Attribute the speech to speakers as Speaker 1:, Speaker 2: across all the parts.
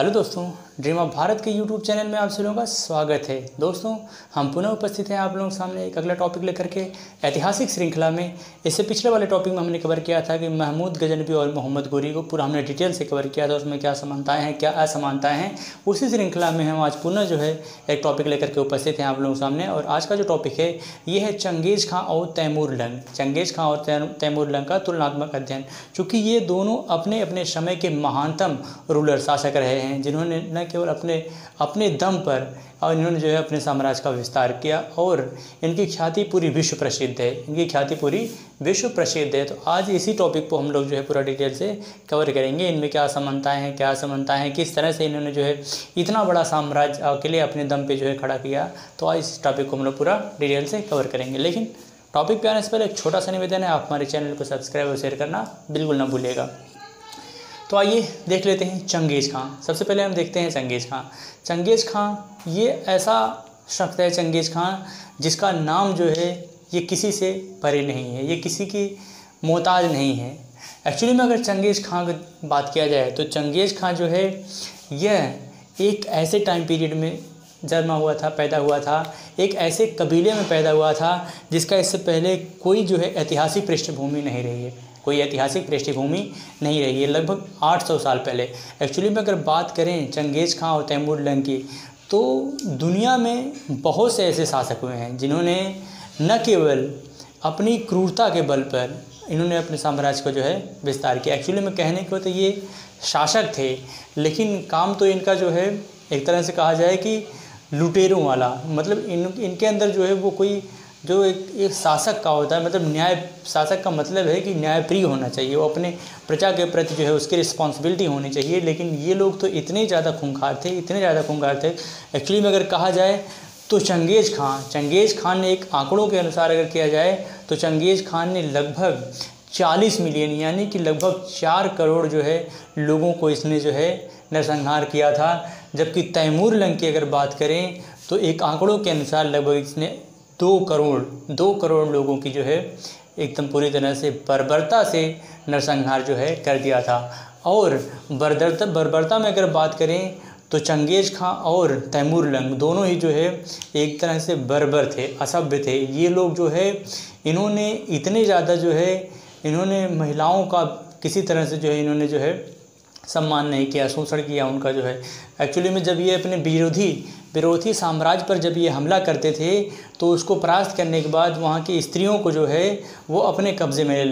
Speaker 1: Hello दोस्तों, dream of Bharat के YouTube channel में आप सभी लोगों का स्वागत है। दोस्तों, हम पुनः उपस्थित हैं आप लोगों के सामने एक अगला टॉपिक लेकर के ऐतिहासिक श्रृंखला में। इससे पिछले वाले टॉपिक में हमने कवर किया था कि महमूद गजनवी और मोहम्मद गोरी को पूरा हमने डिटेल से कवर किया था, उसमें क्या समानताएं हैं क्या असमानताएं हैं। उसी श्रृंखला में हम आज पुनः जो है एक टॉपिक लेकर के उपस्थित हैं आप लोगों के सामने। और आज का जो टॉपिक है ये है चंगेज़ खां और तैमूर लंग। चंगेज़ खां और तैमूर लंग का तुलनात्मक अध्ययन, चूँकि ये दोनों अपने अपने समय के महानतम रूलर शासक रहे हैं, जिन्होंने न केवल अपने दम पर और इन्होंने जो है अपने साम्राज्य का विस्तार किया और इनकी ख्याति पूरी विश्व प्रसिद्ध है। तो आज इसी टॉपिक को हम लोग जो है पूरा डिटेल से कवर करेंगे। इनमें क्या समानताएं हैं क्या असमानताएं हैं, किस तरह से इन्होंने जो है इतना बड़ा साम्राज्य अकेले अपने दम पे जो है खड़ा किया। तो आज इस टॉपिक को हम लोग पूरा डिटेल से कवर करेंगे। लेकिन टॉपिक पे आने से पहले एक छोटा सा निवेदन है, आप हमारे चैनल को सब्सक्राइब और शेयर करना बिल्कुल ना भूलिएगा। तो आइए देख लेते हैं चंगेज़ खां। सबसे पहले हम देखते हैं चंगेज़ खां। चंगेज़ खां ये ऐसा शख्स है, चंगेज़ खां, जिसका नाम जो है ये किसी से परे नहीं है, ये किसी की मोहताज नहीं है। एक्चुअली में अगर चंगेज़ खां की बात किया जाए तो चंगेज़ खां जो है यह एक ऐसे टाइम पीरियड में जन्मा हुआ था, पैदा हुआ था, एक ऐसे कबीले में पैदा हुआ था जिसका इससे पहले कोई जो है ऐतिहासिक पृष्ठभूमि नहीं रही है, लगभग 800 साल पहले। एक्चुअली में अगर बात करें चंगेज़ खां और तैमूर लंग की, तो दुनिया में बहुत से ऐसे शासक हुए हैं जिन्होंने न केवल अपनी क्रूरता के बल पर इन्होंने अपने साम्राज्य को जो है विस्तार किया। एक्चुअली में कहने को तो ये शासक थे, लेकिन काम तो इनका जो है एक तरह से कहा जाए कि लुटेरों वाला, मतलब इनके अंदर जो है वो कोई जो एक शासक का होता है, मतलब न्याय, शासक का मतलब है कि न्यायप्रिय होना चाहिए, वो अपने प्रजा के प्रति जो है उसकी रिस्पॉन्सिबिलिटी होनी चाहिए। लेकिन ये लोग तो इतने ज़्यादा खूंखार थे। एक्चुअली में अगर कहा जाए तो चंगेज़ खां ने एक आंकड़ों के अनुसार अगर किया जाए तो चंगेज़ खान ने लगभग 40 मिलियन यानी कि लगभग 4 करोड़ जो है लोगों को इसने जो है नरसंहार किया था। जबकि तैमूर लंग की अगर बात करें तो एक आंकड़ों के अनुसार लगभग इसने 2 करोड़ लोगों की जो है एकदम पूरी तरह से बर्बरता से नरसंहार जो है कर दिया था। और बर्बरता में अगर बात करें तो चंगेज़ खां और तैमूर लंग दोनों ही जो है एक तरह से बर्बर थे, असभ्य थे। ये लोग जो है इन्होंने इतने ज़्यादा जो है इन्होंने महिलाओं का किसी तरह से जो है इन्होंने जो है सम्मान नहीं किया, शोषण किया उनका जो है। एक्चुअली में जब ये अपने विरोधी साम्राज्य पर जब ये हमला करते थे तो उसको परास्त करने के बाद वहाँ की स्त्रियों को जो है वो अपने कब्ज़े में ले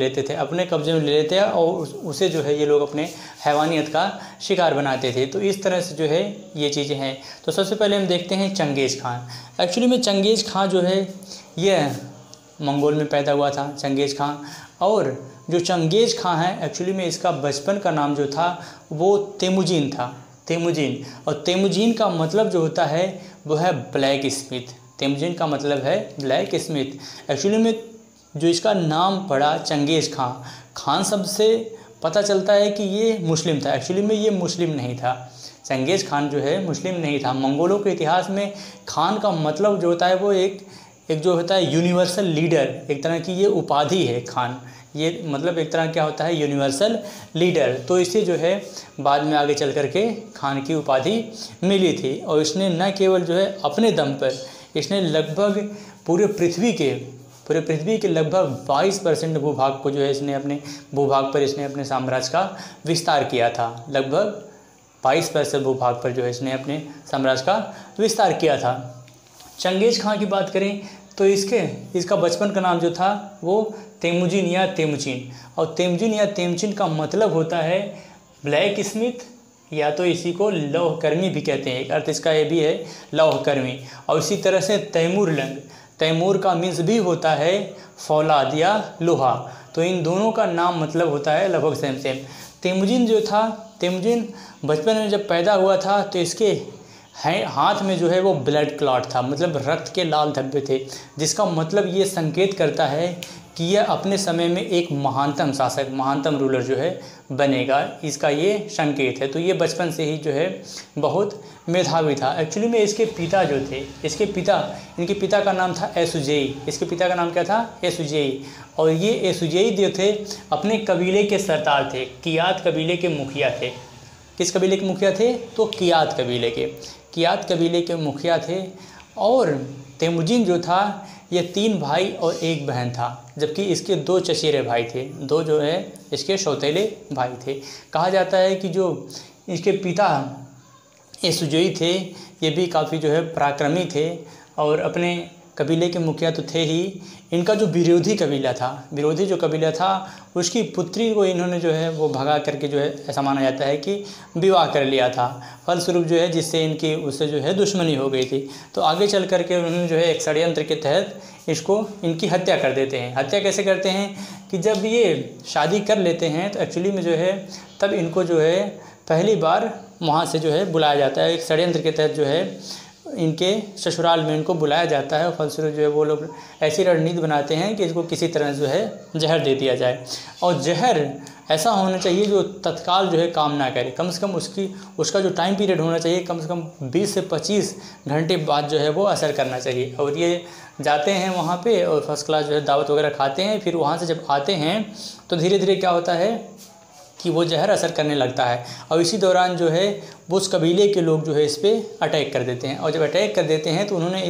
Speaker 1: लेते और उसे जो है ये लोग अपने हैवानियत का शिकार बनाते थे। तो इस तरह से जो है ये चीज़ें हैं। तो सबसे पहले हम देखते हैं चंगेज़ खां। एक्चुअली में चंगेज़ खां जो है यह मंगोल में पैदा हुआ था, चंगेज़ खां। और जो चंगेज़ खां है एक्चुअली में इसका बचपन का नाम जो था वो तेमुजीन था, और तेमुजीन का मतलब जो होता है वो है ब्लैक स्मिथ। एक्चुअली में जो इसका नाम पड़ा चंगेज़ खान शब्द से पता चलता है कि ये मुस्लिम था। एक्चुअली में ये मुस्लिम नहीं था, चंगेज़ खान जो है मुस्लिम नहीं था। मंगोलों के इतिहास में खान का मतलब जो होता है वो एक जो होता है यूनिवर्सल लीडर, एक तरह की ये उपाधि है खान, ये मतलब एक तरह क्या होता है यूनिवर्सल लीडर। तो इसे जो है बाद में आगे चल करके खान की उपाधि मिली थी। और इसने न केवल जो है अपने दम पर इसने लगभग पूरे पृथ्वी के लगभग 22% भूभाग को जो है इसने अपने साम्राज्य का विस्तार किया था। लगभग 22% भूभाग पर जो है इसने अपने साम्राज्य का विस्तार किया था। चंगेज़ खां की बात करें तो इसका बचपन का नाम जो था वो तेमुजीन या तेमुचिन, और तेमुजीन या तेमुचिन का मतलब होता है ब्लैक स्मिथ, या तो इसी को लौहकर्मी भी कहते हैं, एक अर्थ इसका ये भी है लौहकर्मी। और इसी तरह से तैमूर का मीन्स भी होता है फौलाद या लोहा। तो इन दोनों का नाम मतलब होता है लगभग सेम। तेमुजीन बचपन में जब पैदा हुआ था तो इसके हाथ में जो है वो ब्लड क्लॉट था, मतलब रक्त के लाल धब्बे थे, जिसका मतलब ये संकेत करता है कि यह अपने समय में एक महानतम रूलर जो है बनेगा, इसका ये संकेत है। तो ये बचपन से ही जो है बहुत मेधावी था। एक्चुअली में इसके पिता जो थे, इनके पिता का नाम था एसुजेई। इसके पिता का नाम क्या था? एसुजेई। और ये एसुजेई जो थे अपने कबीले के सरदार थे, कियात कबीले के मुखिया थे। किस कबीले के मुखिया थे? तो कियात कबीले के मुखिया थे। और तेमुजिन जो था ये 3 भाई और 1 बहन था, जबकि इसके 2 चचेरे भाई थे, 2 जो है इसके सौतेले भाई थे। कहा जाता है कि जो इसके पिता एसुजोई थे ये भी काफ़ी जो है पराक्रमी थे और अपने कबीले के मुखिया तो थे ही। इनका जो विरोधी जो कबीला था उसकी पुत्री को इन्होंने जो है वो भगा करके जो है ऐसा माना जाता है कि विवाह कर लिया था, फलस्वरूप जो है जिससे इनकी उससे जो है दुश्मनी हो गई थी। तो आगे चल करके उन्होंने जो है एक षड्यंत्र के तहत इसको इनकी हत्या कर देते हैं। हत्या कैसे करते हैं कि जब ये शादी कर लेते हैं तो एक्चुअली में जो है तब इनको जो है पहली बार वहाँ से जो है बुलाया जाता है, एक षड्यंत्र के तहत जो है इनके ससुराल में इनको बुलाया जाता है। और फलस्वरूप जो है वो लोग ऐसी रणनीति बनाते हैं कि इसको किसी तरह जो है जहर दे दिया जाए, और जहर ऐसा होना चाहिए जो तत्काल जो है काम ना करे, कम से कम उसका जो टाइम पीरियड होना चाहिए कम से कम 20 से 25 घंटे बाद जो है वो असर करना चाहिए। और ये जाते हैं वहाँ पे और फर्स्ट क्लास जो है दावत वगैरह खाते हैं। फिर वहाँ से जब आते हैं तो धीरे धीरे क्या होता है कि वो जहर असर करने लगता है, और इसी दौरान जो है वो उस कबीले के लोग जो है इस पर अटैक कर देते हैं। और जब अटैक कर देते हैं तो उन्होंने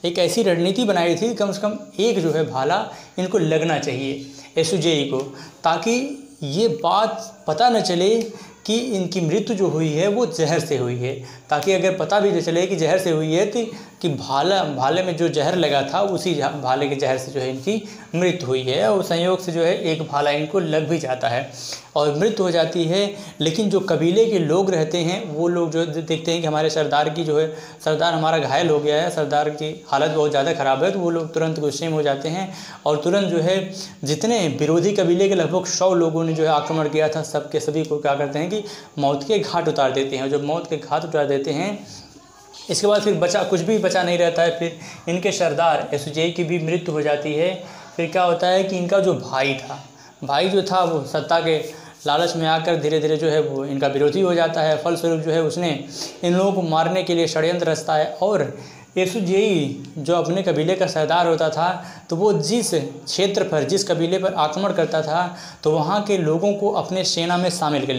Speaker 1: एक ऐसी रणनीति बनाई थी कम से कम एक जो है भाला इनको लगना चाहिए एसुजेई को, ताकि ये बात पता न चले कि इनकी मृत्यु जो हुई है वो जहर से हुई है, ताकि अगर पता भी चले कि जहर से हुई है तो कि भाले में जो जहर लगा था उसी भाले के जहर से जो है इनकी मृत्यु हुई है। और संयोग से जो है एक भाला इनको लग भी जाता है और मृत्यु हो जाती है। लेकिन जो कबीले के लोग रहते हैं वो लोग जो देखते हैं कि हमारे सरदार की जो है सरदार हमारा घायल हो गया है, सरदार की हालत बहुत ज़्यादा ख़राब है, तो वो लोग तुरंत गुस्से में हो जाते हैं और तुरंत जो है जितने विरोधी कबीले के लगभग 100 लोगों ने जो है आक्रमण किया था सबके सभी को क्या करते हैं कि मौत के घाट उतार देते हैं। जब मौत के घाट उतार देते हैं इसके बाद फिर कुछ भी बचा नहीं रहता है। फिर इनके सरदार एसुजेई की भी मृत्यु हो जाती है। फिर क्या होता है कि इनका जो भाई जो था वो सत्ता के लालच में आकर धीरे धीरे जो है वो इनका विरोधी हो जाता है। फलस्वरूप जो है उसने इन लोगों को मारने के लिए षड्यंत्र रचता है। और एसुजेई जो अपने कबीले का सरदार होता था तो वो जिस क्षेत्र पर जिस कबीले पर आक्रमण करता था तो वहाँ के लोगों को अपने सेना में शामिल कर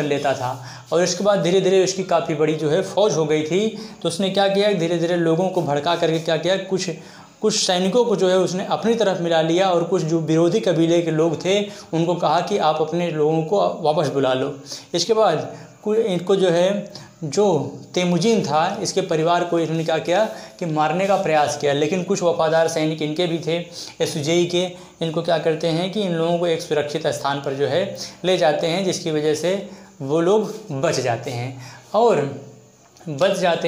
Speaker 1: लेता था और इसके बाद धीरे धीरे उसकी काफ़ी बड़ी जो है फौज हो गई थी। तो उसने क्या किया, धीरे धीरे लोगों को भड़का करके क्या किया, कुछ सैनिकों को जो है उसने अपनी तरफ मिला लिया और कुछ जो विरोधी कबीले के लोग थे उनको कहा कि आप अपने लोगों को वापस बुला लो। इसके बाद इनको जो है जो तेमुजिन था इसके परिवार को इन्होंने क्या किया कि मारने का प्रयास किया, लेकिन कुछ वफादार सैनिक इनके भी थे एसुजेई के, इनको क्या करते हैं कि इन लोगों को एक सुरक्षित स्थान पर जो है ले जाते हैं, जिसकी वजह से वो लोग बच जाते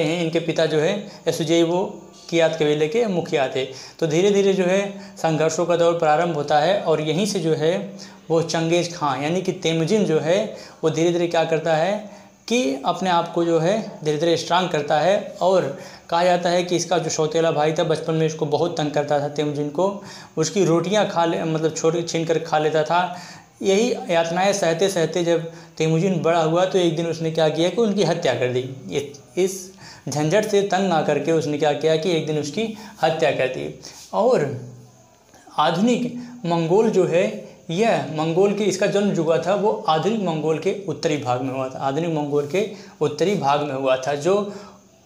Speaker 1: हैं। इनके पिता जो है एसुजेई वो कियात कबीले के मुखिया थे। तो धीरे धीरे जो है संघर्षों का दौर प्रारंभ होता है और यहीं से जो है वो चंगेज़ खां यानी कि तेमुजिन जो है वो धीरे धीरे क्या करता है कि अपने आप को जो है धीरे धीरे स्ट्रांग करता है। और कहा जाता है कि इसका जो सौतेला भाई था बचपन में इसको बहुत तंग करता था तेमुजिन को, उसकी रोटियां छीन कर खा लेता था। यही यातनाएं सहते सहते जब तेमुजिन बड़ा हुआ तो एक दिन उसने क्या किया कि उनकी हत्या कर दी। इस झंझट से तंग आकर के उसने क्या किया कि एक दिन उसकी हत्या कर दी। और आधुनिक मंगोल जो है यह मंगोल के इसका जन्म जो हुआ था वो आधुनिक मंगोल के उत्तरी भाग में हुआ था जो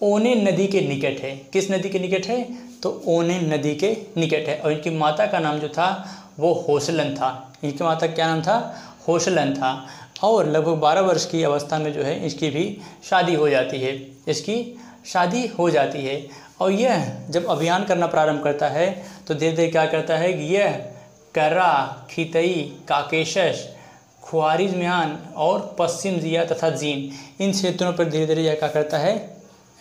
Speaker 1: ओने नदी के निकट है। किस नदी के निकट है? तो ओने नदी के निकट है। और इनकी माता का नाम जो था वो होसलन था। इनकी माता का क्या नाम था? होसलन था। और लगभग 12 वर्ष की अवस्था में जो है इसकी भी शादी हो जाती है। और यह जब अभियान करना प्रारंभ करता है तो धीरे धीरे क्या करता है कि यह कर्रा, खितई, काकेशस, ख्वारिज़मियान और पश्चिम जिया तथा जीन इन क्षेत्रों पर धीरे धीरे यह क्या करता है,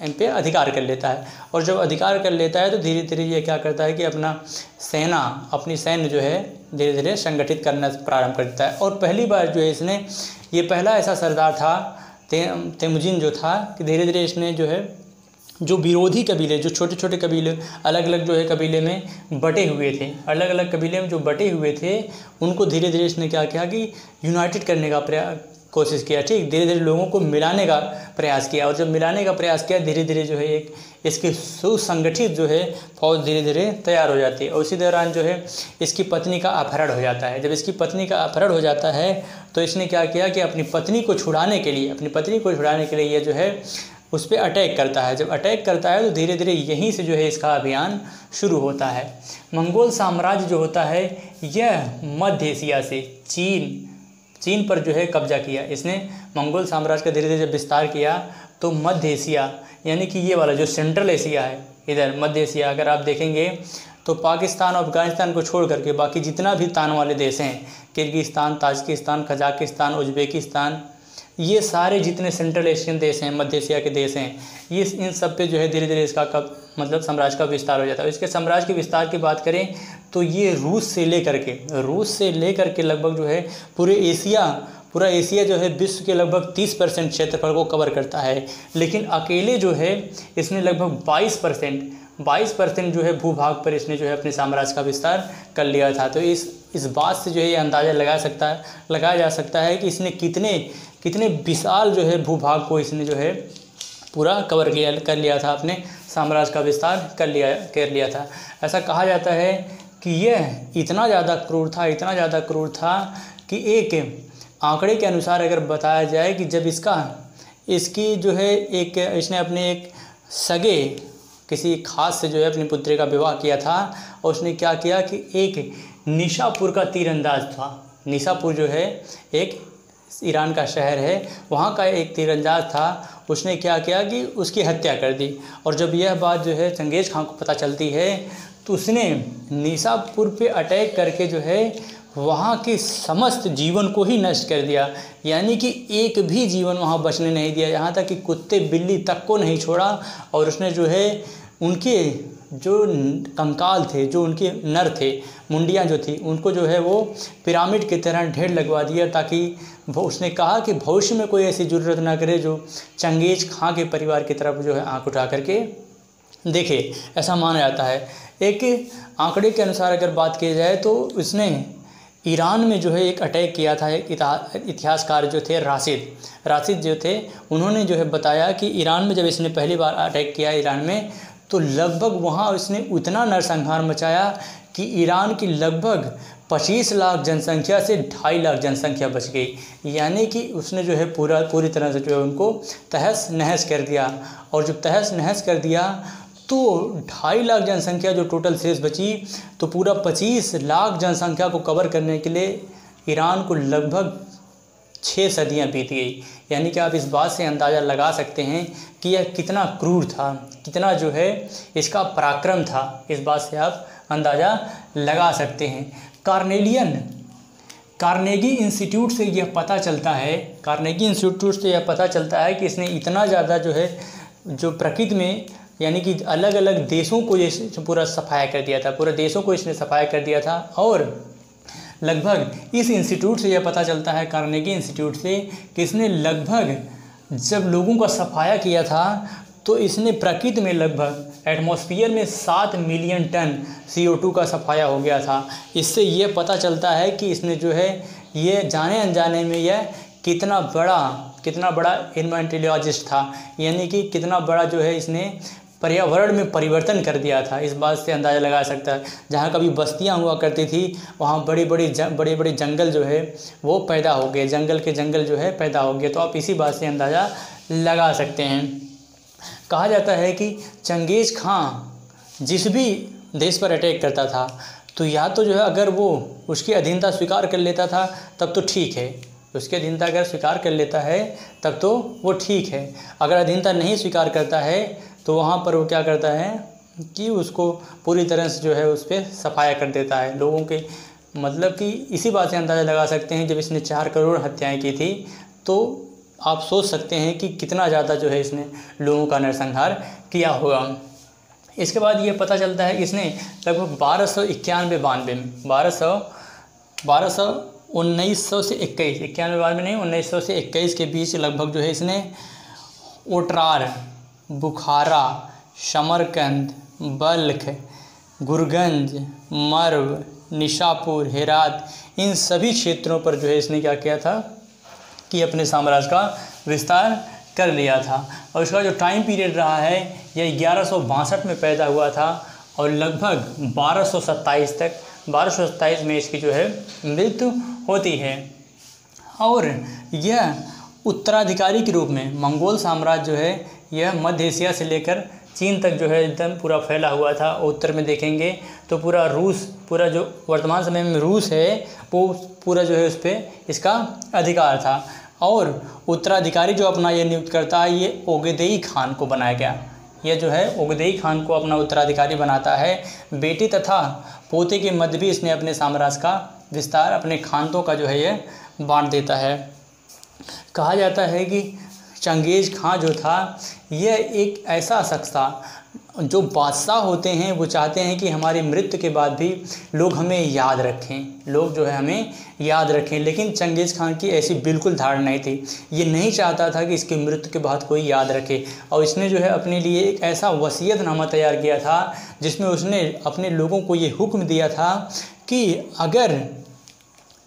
Speaker 1: इन पे अधिकार कर लेता है। और जब अधिकार कर लेता है तो धीरे धीरे ये क्या करता है कि अपनी सैन्य जो है धीरे धीरे संगठित करना प्रारंभ कर देता है। और पहली बार जो है ये पहला ऐसा सरदार था तेमुजिन जो था कि धीरे धीरे इसने जो है जो विरोधी कबीले जो छोटे छोटे कबीले अलग अलग जो है कबीले में बटे हुए थे, अलग अलग कबीले में जो बटे हुए थे उनको धीरे धीरे इसने क्या किया कि यूनाइटेड करने का कोशिश किया, ठीक। धीरे धीरे लोगों को मिलाने का प्रयास किया, और जब मिलाने का प्रयास किया धीरे धीरे जो है एक इसकी सुसंगठित जो है फौज धीरे धीरे तैयार हो जाती है। और उसी दौरान जो है इसकी पत्नी का अपहरण हो जाता है। जब इसकी पत्नी का अपहरण हो जाता है तो इसने क्या किया कि अपनी पत्नी को छुड़ाने के लिए ये जो है उस पर अटैक करता है। जब अटैक करता है तो धीरे धीरे यहीं से जो है इसका अभियान शुरू होता है। मंगोल साम्राज्य जो होता है यह मध्य एशिया से चीन पर जो है कब्जा किया। इसने मंगोल साम्राज्य का धीरे धीरे जब विस्तार किया तो मध्य एशिया यानी कि ये वाला जो सेंट्रल एशिया है, इधर मध्य एशिया अगर आप देखेंगे तो पाकिस्तान और अफगानिस्तान को छोड़ करके बाकी जितना भी तान वाले देश हैं, किर्गिस्तान, ताजिकिस्तान, कजाकिस्तान, उज्बेकिस्तान, ये सारे जितने सेंट्रल एशियन देश हैं, मध्य एशिया के देश हैं, ये इन सब पे जो है धीरे धीरे इसका साम्राज्य का विस्तार हो जाता है। इसके साम्राज्य के विस्तार की बात करें तो ये रूस से लेकर के लगभग जो है पूरा एशिया जो है विश्व के लगभग 30% क्षेत्रफल को कवर करता है। लेकिन अकेले जो है इसने लगभग 22% जो है भूभाग पर इसने जो है अपने साम्राज्य का विस्तार कर लिया था। तो इस बात से जो है ये अंदाज़ा लगाया जा सकता है कि इसने कितने विशाल जो है भूभाग को इसने जो है पूरा कर लिया था, अपने साम्राज्य का विस्तार कर लिया था। ऐसा कहा जाता है कि यह इतना ज़्यादा क्रूर था कि एक आंकड़े के अनुसार अगर बताया जाए कि जब इसकी जो है इसने अपने एक सगे किसी खास से जो है अपनी पुत्री का विवाह किया था, और उसने क्या किया कि एक निशापुर का तीरंदाज था। निशापुर जो है एक ईरान का शहर है, वहाँ का एक तीरंदाज था। उसने क्या किया कि उसकी हत्या कर दी। और जब यह बात जो है चंगेज़ खान को पता चलती है तो उसने निशापुर पे अटैक करके जो है वहाँ के समस्त जीवन को ही नष्ट कर दिया। यानी कि एक भी जीवन वहाँ बचने नहीं दिया, यहाँ तक कि कुत्ते बिल्ली तक को नहीं छोड़ा। और उसने जो है उनके जो कंकाल थे, जो उनके नर थे, मुंडियाँ जो थी, उनको जो है वो पिरामिड की तरह ढेर लगवा दिया, ताकि उसने कहा कि भविष्य में कोई ऐसी ज़रूरत ना करे जो चंगेज़ खां के परिवार की तरफ जो है आंख उठा करके देखे, ऐसा माना जाता है। एक आंकड़े के अनुसार अगर बात की जाए तो उसने ईरान में जो है एक अटैक किया था। एक इतिहासकार जो थे राशिद जो थे, उन्होंने जो है बताया कि ईरान में जब इसने पहली बार अटैक किया ईरान में, तो लगभग वहाँ उसने उतना नरसंहार मचाया कि ईरान की लगभग 25 लाख जनसंख्या से 2.5 लाख जनसंख्या बच गई। यानी कि उसने जो है पूरी तरह से जो है उनको तहस नहस कर दिया। और जब तहस नहस कर दिया तो 2.5 लाख जनसंख्या जो टोटल शेष बची, तो पूरा 25 लाख जनसंख्या को कवर करने के लिए ईरान को लगभग 6 सदियाँ बीत गई। यानी कि आप इस बात से अंदाज़ा लगा सकते हैं कि यह कितना क्रूर था, कितना जो है इसका पराक्रम था। इस बात से आप अंदाज़ा लगा सकते हैं। कार्नेगी इंस्टीट्यूट से यह पता चलता है कि इसने इतना ज़्यादा जो है जो प्रकृति में यानी कि अलग अलग देशों को ये पूरा सफाया कर दिया था, पूरे देशों को इसने सफाया कर दिया था। और लगभग इस इंस्टीट्यूट से यह पता चलता है, कार्नेगी इंस्टीट्यूट से, कि इसने लगभग जब लोगों का सफाया किया था तो इसने प्रकृति में लगभग एटमॉस्फेयर में 7 मिलियन टन CO2 का सफाया हो गया था। इससे यह पता चलता है कि इसने जो है ये जाने अनजाने में यह कितना बड़ा एनवायरमेंटोलॉजिस्ट था, यानी कि कितना बड़ा जो है इसने पर्यावरण में परिवर्तन कर दिया था। इस बात से अंदाज़ा लगा सकता है, जहाँ कभी बस्तियाँ हुआ करती थी वहाँ बड़े बड़े जंगल जो है वो पैदा हो गए, जंगल जो है पैदा हो गए। तो आप इसी बात से अंदाज़ा लगा सकते हैं। कहा जाता है कि चंगेज़ खां जिस भी देश पर अटैक करता था तो या तो जो है अगर वो उसकी अधीनता स्वीकार कर लेता था तब तो ठीक है, उसकी अधीनता अगर स्वीकार कर लेता है तब तो वो ठीक है। अगर अधीनता नहीं स्वीकार करता है तो वहाँ पर वो क्या करता है कि उसको पूरी तरह से जो है उस पर सफाया कर देता है लोगों के। मतलब कि इसी बात से अंदाज़ा लगा सकते हैं, जब इसने 4 करोड़ हत्याएं की थी तो आप सोच सकते हैं कि कितना ज़्यादा जो है इसने लोगों का नरसंहार किया होगा। इसके बाद ये पता चलता है कि इसने लगभग 1900 से 21 के बीच लगभग जो है इसने ओट्रार, बुखारा, समरकंद, बल्ख, गुरगंज, मर्व, निशापुर, हेरात, इन सभी क्षेत्रों पर जो है इसने क्या किया था कि अपने साम्राज्य का विस्तार कर लिया था। और इसका जो टाइम पीरियड रहा है यह 1162 में पैदा हुआ था और लगभग 1227 में इसकी जो है मृत्यु होती है। और यह उत्तराधिकारी के रूप में मंगोल साम्राज्य जो है यह मध्य एशिया से लेकर चीन तक जो है एकदम पूरा फैला हुआ था। उत्तर में देखेंगे तो पूरा रूस, पूरा जो वर्तमान समय में रूस है वो पूरा जो है उस पर इसका अधिकार था। और उत्तराधिकारी जो अपना ये नियुक्त करता है ये ओगदेई खान को बनाया गया। यह जो है ओगदेई खान को अपना उत्तराधिकारी बनाता है। बेटे तथा पोते के मध्य भी इसने अपने साम्राज्य का विस्तार, अपने खानतों का जो है ये बांट देता है। कहा जाता है कि चंगेज़ खां जो था यह एक ऐसा शख्स था, जो बादशाह होते हैं वो चाहते हैं कि हमारी मृत्यु के बाद भी लोग हमें याद रखें, लोग जो है हमें याद रखें। लेकिन चंगेज़ खान की ऐसी बिल्कुल धारणा नहीं थी। ये नहीं चाहता था कि इसकी मृत्यु के बाद कोई याद रखे। और इसने जो है अपने लिए एक ऐसा वसीयतनामा तैयार किया था जिसमें उसने अपने लोगों को ये हुक्म दिया था कि अगर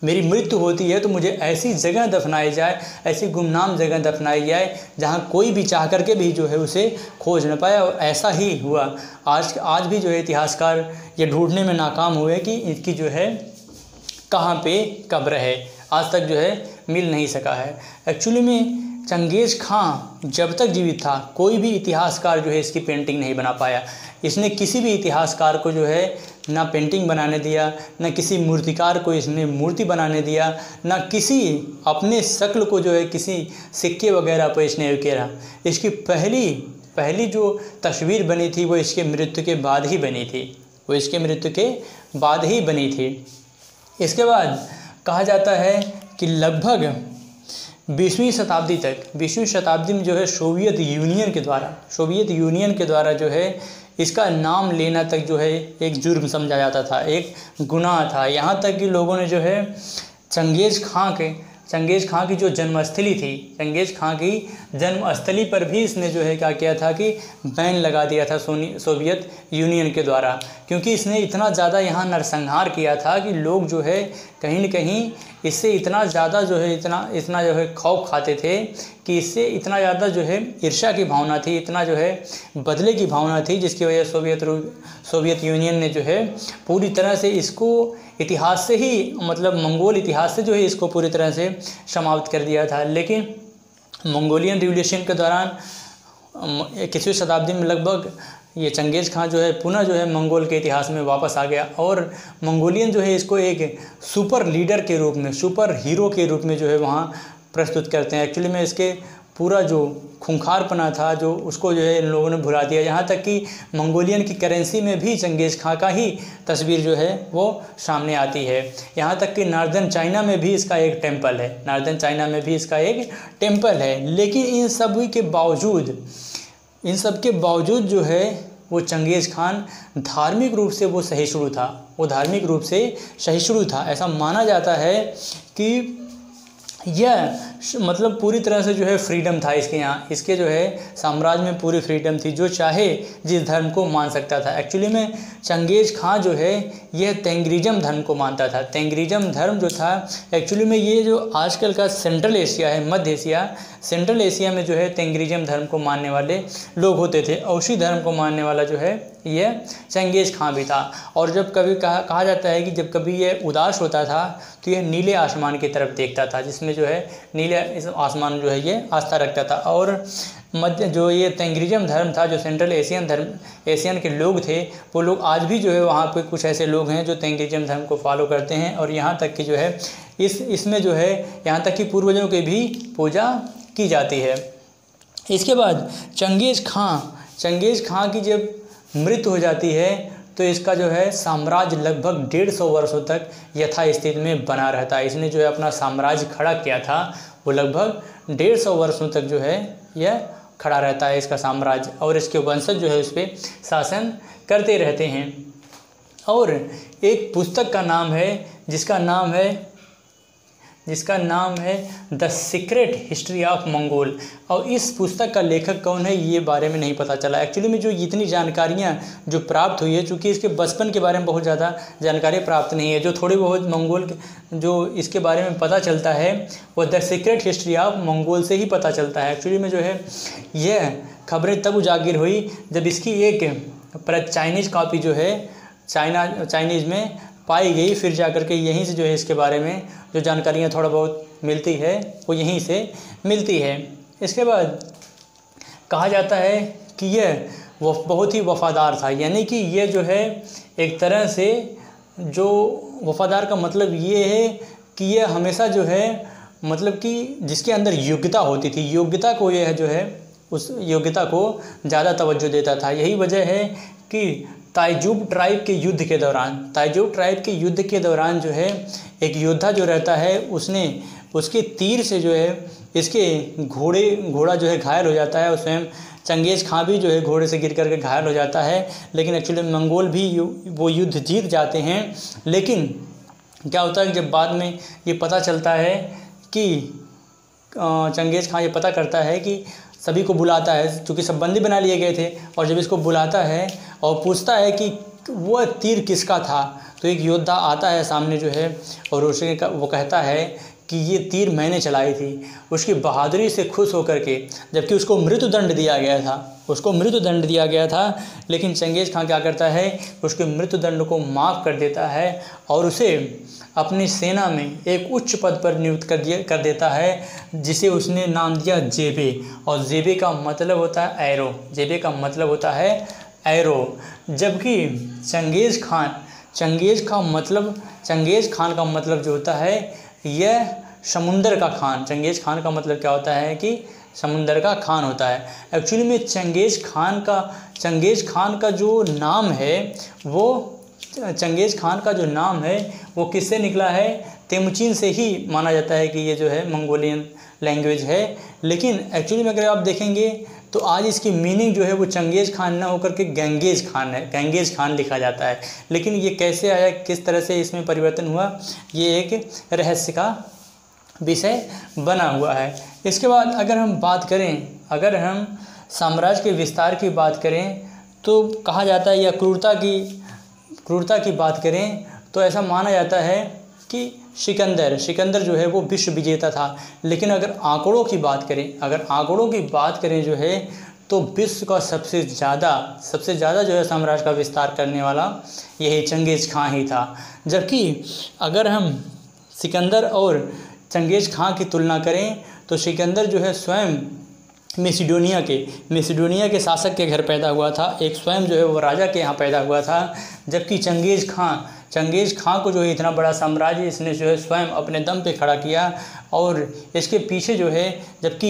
Speaker 1: मेरी मृत्यु होती है तो मुझे ऐसी जगह दफनाई जाए, ऐसी गुमनाम जगह दफनाई जाए जहाँ कोई भी चाह करके भी जो है उसे खोज न पाए। और ऐसा ही हुआ। आज भी जो है इतिहासकार ये ढूंढने में नाकाम हुए कि इसकी जो है कहाँ पे कब्र है, आज तक जो है मिल नहीं सका है। एक्चुअली में चंगेज़ खां जब तक जीवित था कोई भी इतिहासकार जो है इसकी पेंटिंग नहीं बना पाया। इसने किसी भी इतिहासकार को जो है ना पेंटिंग बनाने दिया, ना किसी मूर्तिकार को इसने मूर्ति बनाने दिया, ना किसी अपने शक्ल को जो है किसी सिक्के वगैरह पर इसने उकेरा। इसकी पहली जो तस्वीर बनी थी वो इसके मृत्यु के बाद ही बनी थी, वो इसके मृत्यु के बाद ही बनी थी। इसके बाद कहा जाता है कि लगभग 20वीं शताब्दी में जो है सोवियत यूनियन के द्वारा जो है इसका नाम लेना तक जो है एक जुर्म समझा जाता था, एक गुनाह था। यहाँ तक कि लोगों ने जो है चंगेज़ खां की जो जन्मस्थली थी, चंगेज़ खां की जन्मस्थली पर भी इसने जो है क्या किया था कि बैन लगा दिया था सोवियत यूनियन के द्वारा। क्योंकि इसने इतना ज़्यादा यहाँ नरसंहार किया था कि लोग जो है कहीं न कहीं इससे इतना ज़्यादा जो है इतना जो है खौफ खाते थे कि इससे इतना ज़्यादा जो है ईर्ष्या की भावना थी, इतना जो है बदले की भावना थी, जिसकी वजह सोवियत यूनियन ने जो है पूरी तरह से इसको इतिहास से ही, मतलब मंगोल इतिहास से जो है इसको पूरी तरह से समाप्त कर दिया था। लेकिन मंगोलियन रिवॉल्यूशन के दौरान 21वीं शताब्दी में लगभग ये चंगेज़ खां जो है पुनः जो है मंगोल के इतिहास में वापस आ गया। और मंगोलियन जो है इसको एक सुपर लीडर के रूप में, सुपर हीरो के रूप में जो है वहाँ प्रस्तुत करते हैं। एक्चुअली में इसके पूरा जो खूंखारपना था जो उसको जो है इन लोगों ने भुला दिया। यहाँ तक कि मंगोलियन की करेंसी में भी चंगेज़ खां का ही तस्वीर जो है वो सामने आती है। यहाँ तक कि नॉर्दर्न चाइना में भी इसका एक टेम्पल है। लेकिन इन सब के बावजूद जो है वो चंगेज़ खान धार्मिक रूप से वो सहिष्णु था। ऐसा माना जाता है कि यह मतलब पूरी तरह से जो है फ्रीडम था इसके यहाँ, इसके जो है साम्राज्य में पूरी फ्रीडम थी, जो चाहे जिस धर्म को मान सकता था। एक्चुअली में चंगेज़ खां जो है यह तेंग्रिज्म धर्म को मानता था। तेंग्रिज्म धर्म जो था एक्चुअली में ये जो आजकल का सेंट्रल एशिया है, मध्य एशिया, सेंट्रल एशिया में जो है तेंग्रिज्म धर्म को मानने वाले लोग होते थे। और उसी धर्म को मानने वाला जो है यह चंगेज़ खां भी था। और जब कभी कहा जाता है कि जब कभी यह उदास होता था तो यह नीले आसमान की तरफ देखता था, जिसमें जो है नीले आसमान जो है ये आस्था रखता था। और मध्य जो ये तेंग्रिज्म धर्म था, जो सेंट्रल एशियन के लोग थे, वो लोग आज भी जो है वहाँ पे कुछ ऐसे लोग हैं जो तेंग्रिज्म धर्म को फॉलो करते हैं। और यहाँ तक कि जो है इसमें जो है यहाँ तक कि पूर्वजों की भी पूजा की जाती है। इसके बाद चंगेज़ खां की जब मृत्यु हो जाती है तो इसका जो है साम्राज्य लगभग 150 वर्षों तक यथास्थिति में बना रहता है। इसने जो है अपना साम्राज्य खड़ा किया था वो लगभग 150 वर्षों तक जो है यह खड़ा रहता है इसका साम्राज्य। और इसके वंशज जो है उस पर शासन करते रहते हैं। और एक पुस्तक का नाम है जिसका नाम है जिसका नाम है the secret history of Mongol. और इस पुस्तक का लेखक कौन है ये बारे में नहीं पता चला। एक्चुअली में जो इतनी जानकारियाँ जो प्राप्त हुई है, चूँकि इसके बचपन के बारे में बहुत ज़्यादा जानकारी प्राप्त नहीं है, जो थोड़ी बहुत मंगोल जो इसके बारे में पता चलता है वो the secret history of Mongol से ही पता चलता है। एक्चुअली में जो है यह खबरें तब उजागर हुई जब इसकी एक चाइनीज़ कॉपी जो है चाइनीज़ में पाई गई, फिर जाकर के यहीं से जो है इसके बारे में जो जानकारियाँ थोड़ा बहुत मिलती है वो यहीं से मिलती है। इसके बाद कहा जाता है कि यह वो बहुत ही वफ़ादार था, यानी कि यह जो है एक तरह से जो वफ़ादार का मतलब ये है कि यह हमेशा जो है मतलब कि जिसके अंदर योग्यता होती थी, योग्यता को यह जो है उस योग्यता को ज़्यादा तवज्जो देता था। यही वजह है कि ताइजूब ट्राइब के युद्ध के दौरान जो है एक योद्धा जो रहता है उसके तीर से जो है इसके घोड़ा जो है घायल हो जाता है, और स्वयं चंगेज़ खां भी जो है घोड़े से गिर करके घायल हो जाता है। लेकिन एक्चुअली मंगोल भी वो युद्ध जीत जाते हैं। लेकिन क्या होता है कि जब बाद में ये पता चलता है कि चंगेज़ खां ये पता करता है कि सभी को बुलाता है, क्योंकि सब बंदी बना लिए गए थे, और जब इसको बुलाता है और पूछता है कि वह तीर किसका था, तो एक योद्धा आता है सामने जो है और वो कहता है कि ये तीर मैंने चलाई थी। उसकी बहादुरी से खुश होकर के, जबकि उसको मृत्युदंड दिया गया था, लेकिन चंगेज़ खां क्या करता है, उसके मृत्युदंड को माफ़ कर देता है और उसे अपनी सेना में एक उच्च पद पर नियुक्त कर देता है, जिसे उसने नाम दिया जेबे। और जेबे का मतलब होता है एरो। जबकि चंगेज़ खान का मतलब जो होता है यह समुंदर का खान। चंगेज़ खान का मतलब क्या होता है कि समुंदर का खान होता है। एक्चुअली में चंगेज़ खान का जो नाम है वो किससे निकला है, तेमुचिन से ही माना जाता है कि ये जो है मंगोलियन लैंग्वेज है। लेकिन एक्चुअली में अगर आप देखेंगे तो आज इसकी मीनिंग जो है वो चंगेज़ खान ना होकर के गंगेज़ खान है, गंगेज़ खान लिखा जाता है। लेकिन ये कैसे आया, किस तरह से इसमें परिवर्तन हुआ, ये एक रहस्य का विषय बना हुआ है। इसके बाद अगर हम साम्राज्य के विस्तार की बात करें तो कहा जाता है, या क्रूरता की बात करें तो ऐसा माना जाता है कि सिकंदर जो है वो विश्व विजेता था। लेकिन अगर आंकड़ों की बात करें जो है तो विश्व का सबसे ज़्यादा जो है साम्राज्य का विस्तार करने वाला यही चंगेज़ खां ही था। जबकि अगर हम सिकंदर और चंगेज़ खां की तुलना करें तो सिकंदर जो है स्वयं मेसिडोनिया के शासक के घर पैदा हुआ था, एक स्वयं जो है वो राजा के यहाँ पैदा हुआ था। जबकि चंगेज़ खां को जो है इतना बड़ा साम्राज्य इसने जो है स्वयं अपने दम पे खड़ा किया, और इसके पीछे जो है जबकि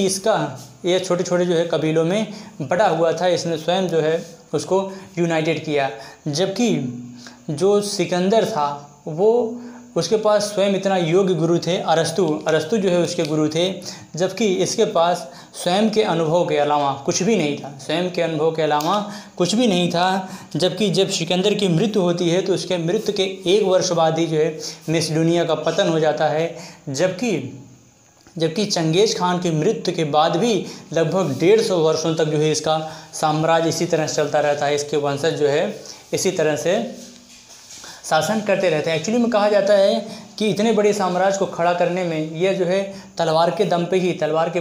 Speaker 1: ये छोटे जो है कबीलों में बटा हुआ था, इसने स्वयं जो है उसको यूनाइटेड किया। जबकि जो सिकंदर था वो उसके पास स्वयं इतना योग्य गुरु थे, अरस्तु जो है उसके गुरु थे। जबकि इसके पास स्वयं के अनुभव के अलावा कुछ भी नहीं था। जबकि जब सिकंदर की मृत्यु होती है तो उसके मृत्यु के 1 वर्ष बाद ही जो है मेसिडोनिया का पतन हो जाता है। जबकि चंगेज़ खान की मृत्यु के बाद भी लगभग 150 वर्षों तक जो है इसका साम्राज्य इसी तरह से चलता रहता है, इसके वंशज जो है इसी तरह से शासन करते रहते हैं। एक्चुअली में कहा जाता है कि इतने बड़े साम्राज्य को खड़ा करने में यह जो है तलवार के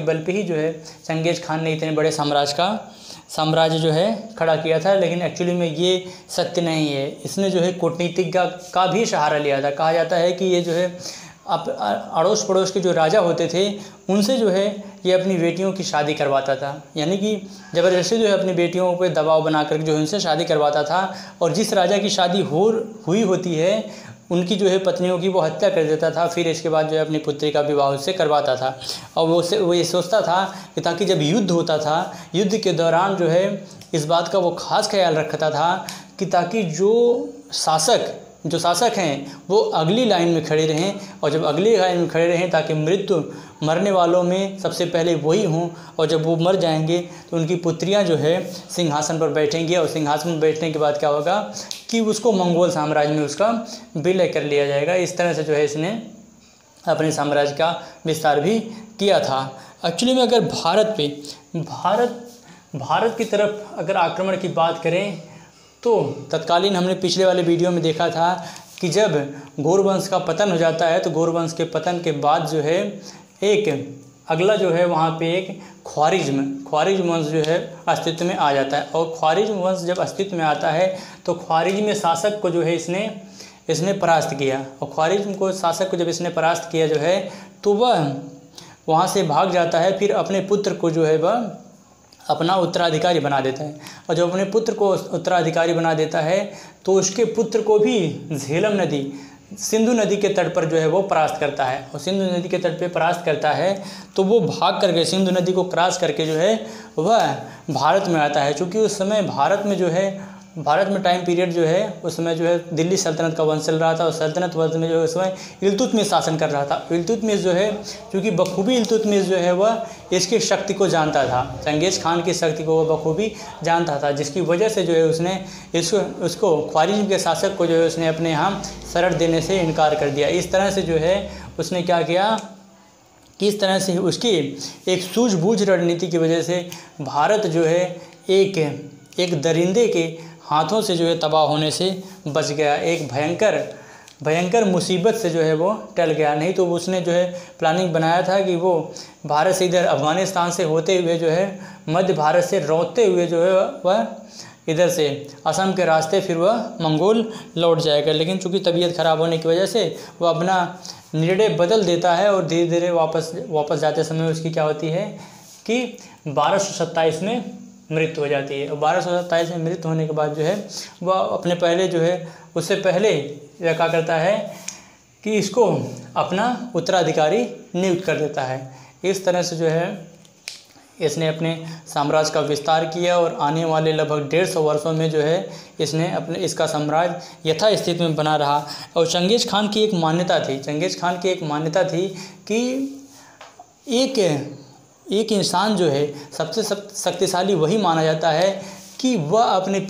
Speaker 1: बल पे ही जो है चंगेज़ खान ने इतने बड़े साम्राज्य जो है खड़ा किया था। लेकिन एक्चुअली में ये सत्य नहीं है, इसने जो है कूटनीतिक का भी सहारा लिया था। कहा जाता है कि ये जो है अड़ोस पड़ोस के जो राजा होते थे उनसे जो है ये अपनी बेटियों की शादी करवाता था, यानी कि ज़बरदस्ती जो है अपनी बेटियों पे दबाव बनाकर जो है उनसे शादी करवाता था। और जिस राजा की शादी हुई होती है उनकी जो है पत्नियों की वो हत्या कर देता था, फिर इसके बाद जो है अपनी पुत्री का विवाह उससे करवाता था। और वो ये सोचता था कि ताकि जब युद्ध होता था, युद्ध के दौरान जो है इस बात का वो खास ख्याल रखता था कि ताकि जो शासक हैं वो अगली लाइन में खड़े रहें, और जब अगली लाइन में खड़े रहें ताकि मरने वालों में सबसे पहले वही हों, और जब वो मर जाएंगे तो उनकी पुत्रियां जो है सिंहासन पर बैठेंगी, और सिंहासन पर बैठने के बाद क्या होगा कि उसको मंगोल साम्राज्य में उसका विलय कर लिया जाएगा। इस तरह से जो है इसने अपने साम्राज्य का विस्तार भी किया था। एक्चुअली में अगर भारत की तरफ अगर आक्रमण की बात करें तो तत्कालीन हमने पिछले वाले वीडियो में देखा था कि जब गौर वंश का पतन हो जाता है तो गौर वंश के पतन के बाद जो है एक अगला जो है वहाँ पे एक ख्वारिज्म वंश जो है अस्तित्व में आ जाता है। और ख्वारिज्म वंश जब अस्तित्व में आता है तो ख्वारिज्म शासक को जो है इसने परास्त किया। और ख्वारिज्म को शासक को जब इसने परास्त किया जो है तो वह वहाँ से भाग जाता है। फिर अपने पुत्र को जो है वह अपना उत्तराधिकारी बना देता है। और जब अपने पुत्र को उत्तराधिकारी बना देता है तो उसके पुत्र को भी झेलम नदी, सिंधु नदी के तट पर जो है वो परास्त करता है। और सिंधु नदी के तट पे परास्त करता है तो वो भाग करके सिंधु नदी को क्रॉस करके जो है वह भारत में आता है। चूँकि उस समय भारत में टाइम पीरियड जो है उस समय जो है दिल्ली सल्तनत का वंश चल रहा था। और सल्तनत वंश में जो है उस समय इल्तुतमिश शासन कर रहा था। इल्तुतमिश जो है क्योंकि बखूबी इल्तुतमिश जो है वह इसकी शक्ति को जानता था, चंगेज़ खान की शक्ति को वह बखूबी जानता था, जिसकी वजह से जो है उसने उसको ख्वारिज्म के शासक को जो है उसने अपने यहाँ शरण देने से इनकार कर दिया। इस तरह से जो है उसने क्या किया, किस तरह से उसकी एक सूझबूझ रणनीति की वजह से भारत जो है एक दरिंदे के हाथों से जो है तबाह होने से बच गया। एक भयंकर मुसीबत से जो है वो टल गया। नहीं तो उसने जो है प्लानिंग बनाया था कि वो भारत से इधर अफ़गानिस्तान से होते हुए जो है मध्य भारत से रोते हुए जो है वह इधर से असम के रास्ते फिर वह मंगोल लौट जाएगा। लेकिन चूँकि तबीयत ख़राब होने की वजह से वह अपना निर्णय बदल देता है और धीरे धीरे वापस जाते समय उसकी क्या होती है कि 1227 में मृत्यु हो जाती है। और 1227 में मृत्यु होने के बाद जो है वह अपने पहले जो है उससे पहले यह क्या करता है कि इसको अपना उत्तराधिकारी नियुक्त कर देता है। इस तरह से जो है इसने अपने साम्राज्य का विस्तार किया और आने वाले लगभग 150 वर्षों में जो है इसका साम्राज्य यथास्थिति में बना रहा। और चंगेज़ खान की एक मान्यता थी कि एक इंसान जो है सबसे शक्तिशाली वही माना जाता है कि वह अपने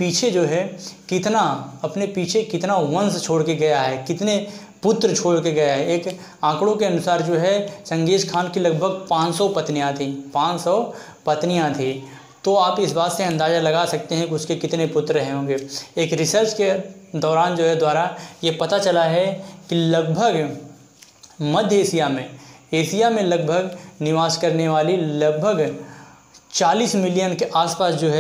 Speaker 1: पीछे कितना वंश छोड़ के गया है, कितने पुत्र छोड़ के गया है। एक आंकड़ों के अनुसार जो है चंगेज़ खान की लगभग 500 पत्नियां थी। तो आप इस बात से अंदाज़ा लगा सकते हैं कि उसके कितने पुत्र हैं होंगे। एक रिसर्च के दौरान जो है द्वारा ये पता चला है कि लगभग मध्य एशिया में लगभग निवास करने वाली लगभग 40 मिलियन के आसपास जो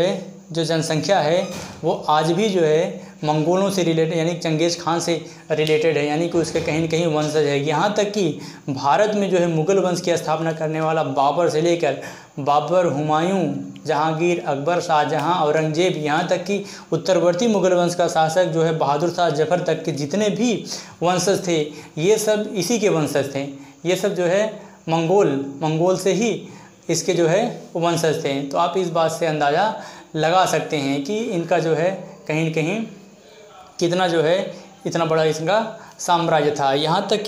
Speaker 1: जनसंख्या है वो आज भी जो है मंगोलों से रिलेटेड यानी चंगेज़ खान से रिलेटेड है, यानी कि उसके कहीं न कहीं वंशज है। यहाँ तक कि भारत में जो है मुग़ल वंश की स्थापना करने वाला बाबर से लेकर बाबर, हुमायूं, जहांगीर, अकबर, शाहजहां, औरंगजेब, यहाँ तक कि उत्तरवर्ती मुग़ल वंश का शासक जो है बहादुर शाह जफ़र तक के जितने भी वंशज थे ये सब इसी के वंशज थे। ये सब जो है मंगोल से ही इसके जो है वंशज थे। तो आप इस बात से अंदाज़ा लगा सकते हैं कि इनका जो है कहीं न कहीं कितना जो है इतना बड़ा इसका साम्राज्य था। यहाँ तक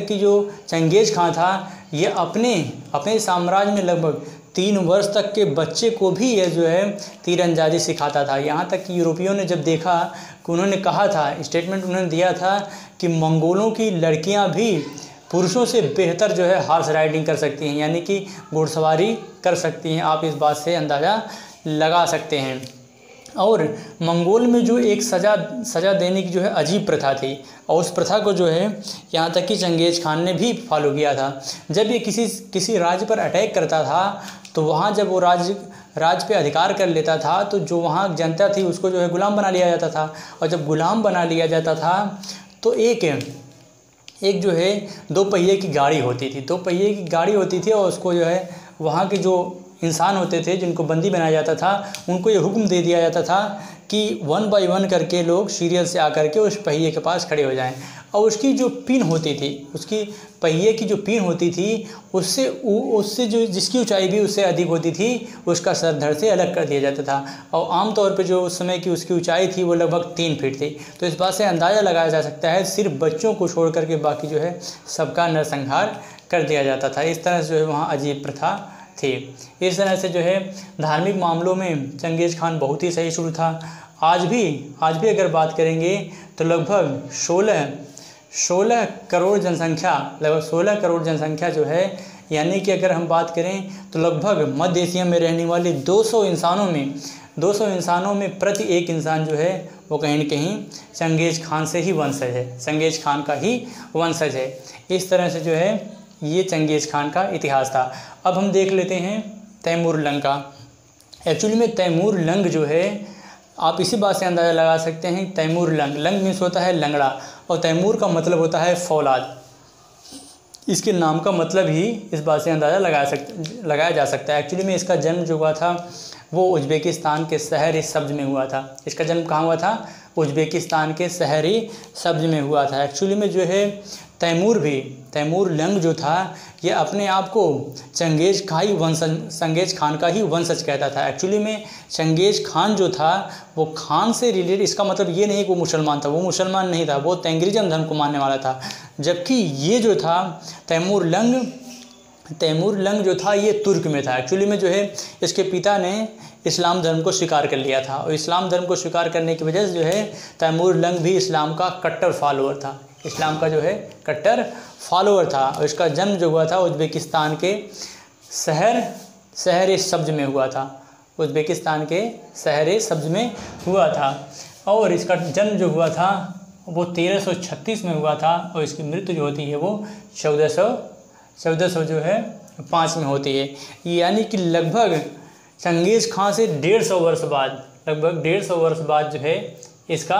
Speaker 1: कि जो चंगेज़ खान था ये अपने साम्राज्य में लगभग 3 वर्ष तक के बच्चे को भी ये जो है तीरंदाजी सिखाता था। यहाँ तक कि यूरोपियों ने जब देखा कि उन्होंने कहा था, स्टेटमेंट उन्होंने दिया था कि मंगोलों की लड़कियाँ भी पुरुषों से बेहतर जो है हॉर्स राइडिंग कर सकती हैं, यानी कि घुड़सवारी कर सकती हैं। आप इस बात से अंदाज़ा लगा सकते हैं। और मंगोल में जो एक सज़ा देने की जो है अजीब प्रथा थी और उस प्रथा को जो है यहाँ तक कि चंगेज़ खान ने भी फॉलो किया था। जब ये किसी राज्य पर अटैक करता था तो वहाँ जब वो राज्य पे अधिकार कर लेता था तो जो वहाँ जनता थी उसको जो है गुलाम बना लिया जाता था। और जब गुलाम बना लिया जाता था तो एक जो है 2 पहिए की गाड़ी होती थी और उसको जो है वहाँ के जो इंसान होते थे जिनको बंदी बनाया जाता था उनको ये हुक्म दे दिया जाता था कि 1 बाय 1 करके लोग सीरियल से आकर के उस पहिए के पास खड़े हो जाएं। और उसकी जो पिन होती थी, उसकी पहिए की जो पिन होती थी उससे जो जिसकी ऊंचाई भी उससे अधिक होती थी उसका सर धड़ से अलग कर दिया जाता था। और आमतौर पर जो उस समय की उसकी ऊंचाई थी वो लगभग 3 फीट थी। तो इस बात से अंदाज़ा लगाया जा सकता है सिर्फ बच्चों को छोड़ करके बाकी जो है सबका नरसंहार कर दिया जाता था। इस तरह से जो है वहाँ अजीब प्रथा थी। इस तरह से जो है धार्मिक मामलों में चंगेज़ खान बहुत ही सहिष्णु था। आज भी अगर बात करेंगे तो लगभग 16 करोड़ जनसंख्या, लगभग 16 करोड़ जनसंख्या जो है, यानी कि अगर हम बात करें तो लगभग मध्य एशिया में रहने वाले 200 इंसानों में प्रति एक इंसान जो है वो कहीं न कहीं चंगेज़ खान से ही वंशज है, चंगेज़ खान का ही वंशज है। इस तरह से जो है ये चंगेज़ खान का इतिहास था। अब हम देख लेते हैं तैमूर लंग का। एक्चुअली में तैमूर लंग जो है, आप इसी बात से अंदाज़ा लगा सकते हैं, तैमूर लंग, लंग मीन्स होता है लंगड़ा, और तैमूर का मतलब होता है फौलाद। इसके नाम का मतलब ही इस बात से अंदाज़ा लगाया जा सकता है। एक्चुअली में इसका जन्म जो हुआ था वो उज़्बेकिस्तान के शहर सब्ज़ में हुआ था। इसका जन्म कहाँ हुआ था? उज़्बेकिस्तान के शहरी सब्ज़ में हुआ था। एक्चुअली में जो है तैमूर लंग जो था ये अपने आप को चंगेज़ खान का ही वंशज कहता था। एक्चुअली में चंगेज़ खान जो था वो खान से रिलेटेड, इसका मतलब ये नहीं कि वो मुसलमान था, वो मुसलमान नहीं था, वो तेंग्रिज़म धर्म को मानने वाला था। जबकि ये जो था तैमूर लंग जो था ये तुर्क में था। एक्चुअली में जो है इसके पिता ने इस्लाम धर्म को स्वीकार कर लिया था, और इस्लाम धर्म को स्वीकार करने की वजह से जो है तैमूर लंग भी इस्लाम का कट्टर फॉलोअर था, इस्लाम का जो है कट्टर फॉलोअर था। और इसका जन्म जो हुआ था उज़्बेकिस्तान के शहर सब्ज़ में हुआ था, उज़्बेकिस्तान के शहर सब्ज़ में हुआ था। और इसका जन्म जो हुआ था वो 1336 में हुआ था, और इसकी मृत्यु जो होती है वो 1400 जो है 5 में होती है। यानी कि लगभग चंगेज़ खान से 150 वर्ष बाद जो है इसका